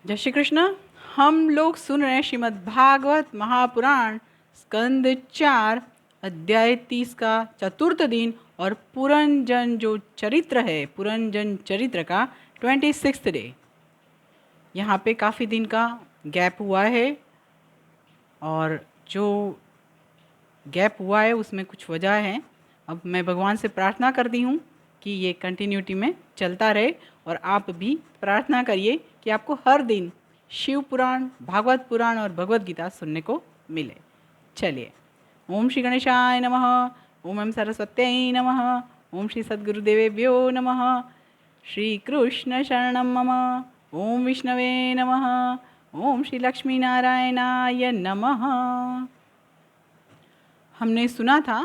जय श्री कृष्ण। हम लोग सुन रहे हैं श्रीमद् भागवत महापुराण स्कंद 4 अध्याय 30 का चतुर्थ दिन और पुरंजन जो चरित्र है पुरंजन चरित्र का 26th डे। यहाँ पे काफ़ी दिन का गैप हुआ है और जो गैप हुआ है उसमें कुछ वजह है। अब मैं भगवान से प्रार्थना करती हूँ कि ये कंटिन्यूटी में चलता रहे और आप भी प्रार्थना करिए कि आपको हर दिन शिव पुराण, भागवत पुराण और भगवत गीता सुनने को मिले। चलिए, ओम श्री गणेशाय नमः, ओम एम सरस्वत्यै नमः, ओम श्री सद्गुरुदेवेभ्यो नमः, श्री कृष्ण शरणं मम, ओम विष्णवे नमः, ओम श्री लक्ष्मी नारायणाय नमः। हमने सुना था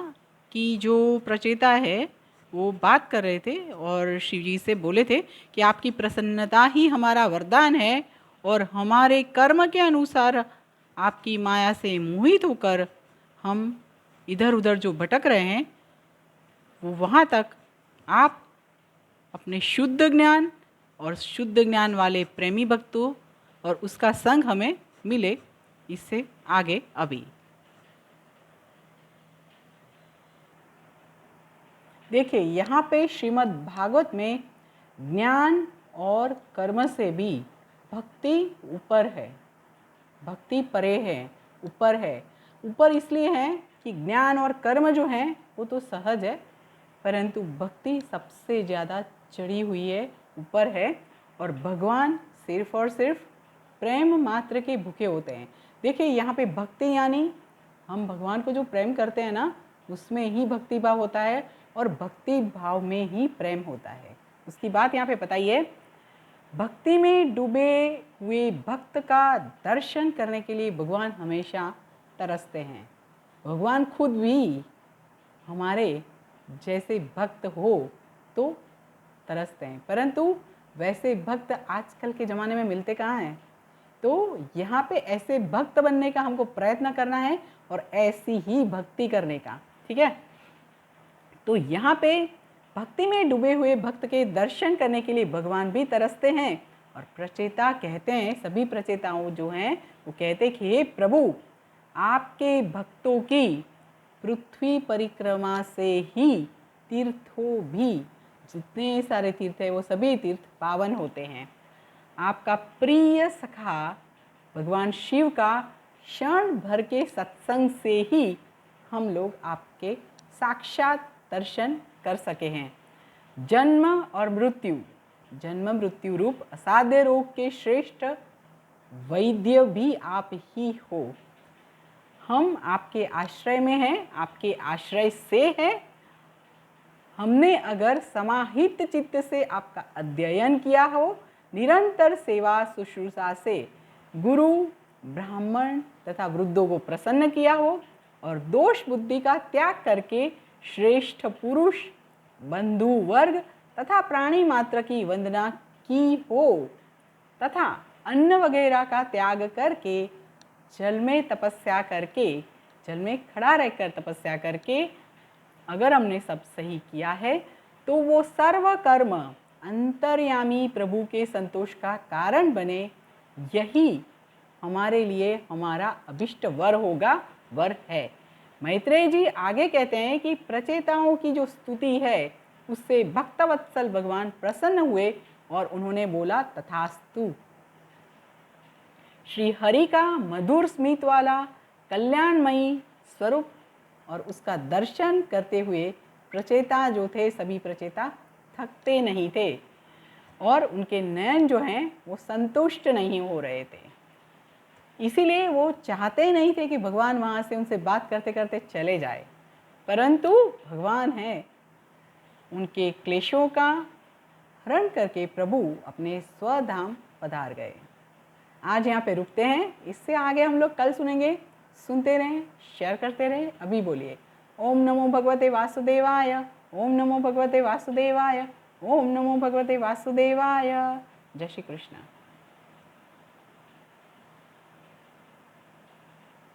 कि जो प्रचेता है वो बात कर रहे थे और शिव जी से बोले थे कि आपकी प्रसन्नता ही हमारा वरदान है और हमारे कर्म के अनुसार आपकी माया से मोहित होकर हम इधर उधर जो भटक रहे हैं वो वहाँ तक आप अपने शुद्ध ज्ञान और शुद्ध ज्ञान वाले प्रेमी भक्तों और उसका संग हमें मिले। इससे आगे अभी देखिए, यहाँ पे श्रीमद् भागवत में ज्ञान और कर्म से भी भक्ति ऊपर है, भक्ति परे है, ऊपर है। ऊपर इसलिए है कि ज्ञान और कर्म जो हैं वो तो सहज है, परंतु भक्ति सबसे ज़्यादा चढ़ी हुई है, ऊपर है। और भगवान सिर्फ और सिर्फ प्रेम मात्र के भूखे होते हैं। देखिए, यहाँ पे भक्ति यानी हम भगवान को जो प्रेम करते हैं ना, उसमें ही भक्ति भाव होता है और भक्ति भाव में ही प्रेम होता है। उसकी बात यहाँ पे बताइए। भक्ति में डूबे हुए भक्त का दर्शन करने के लिए भगवान हमेशा तरसते हैं। भगवान खुद भी हमारे जैसे भक्त हो तो तरसते हैं, परंतु वैसे भक्त आजकल के ज़माने में मिलते कहाँ हैं। तो यहाँ पे ऐसे भक्त बनने का हमको प्रयत्न करना है और ऐसी ही भक्ति करने का, ठीक है। तो यहाँ पे भक्ति में डूबे हुए भक्त के दर्शन करने के लिए भगवान भी तरसते हैं और प्रचेता कहते हैं, सभी प्रचेताओं जो हैं वो कहते हैं कि हे प्रभु, आपके भक्तों की पृथ्वी परिक्रमा से ही तीर्थों भी, जितने सारे तीर्थ हैं वो सभी तीर्थ पावन होते हैं। आपका प्रिय सखा भगवान शिव का क्षण भर के सत्संग से ही हम लोग आपके साक्षात दर्शन कर सके हैं। जन्म और मृत्यु, जन्म मृत्यु रूप असाध्य रोग के श्रेष्ठ वैद्य भी आप ही हो। हम आपके आश्रय में हैं, आपके आश्रय से हैं। हमने अगर समाहित चित्त से आपका अध्ययन किया हो, निरंतर सेवा शुश्रूषा से गुरु, ब्राह्मण तथा वृद्धों को प्रसन्न किया हो और दोष बुद्धि का त्याग करके श्रेष्ठ पुरुष, बंधु वर्ग तथा प्राणी मात्र की वंदना की हो तथा अन्न वगैरह का त्याग करके जल में तपस्या करके, जल में खड़ा रहकर तपस्या करके अगर हमने सब सही किया है तो वो सर्व कर्म अंतर्यामी प्रभु के संतोष का कारण बने। यही हमारे लिए हमारा अभिष्ट वर होगा, वर है। मैत्रेय जी आगे कहते हैं कि प्रचेताओं की जो स्तुति है उससे भक्तवत्सल भगवान प्रसन्न हुए और उन्होंने बोला तथास्तु। श्री हरि का मधुर स्मित वाला कल्याणमयी स्वरूप और उसका दर्शन करते हुए प्रचेता जो थे, सभी प्रचेता थकते नहीं थे और उनके नयन जो हैं वो संतुष्ट नहीं हो रहे थे। इसीलिए वो चाहते नहीं थे कि भगवान वहाँ से उनसे बात करते करते चले जाए, परंतु भगवान हैं, उनके क्लेशों का हरण करके प्रभु अपने स्वधाम पधार गए। आज यहाँ पे रुकते हैं, इससे आगे हम लोग कल सुनेंगे। सुनते रहें, शेयर करते रहें। अभी बोलिए ओम नमो भगवते वासुदेवाय, ओम नमो भगवते वासुदेवाय, ओम नमो भगवते वासुदेवाय। जय श्री कृष्ण।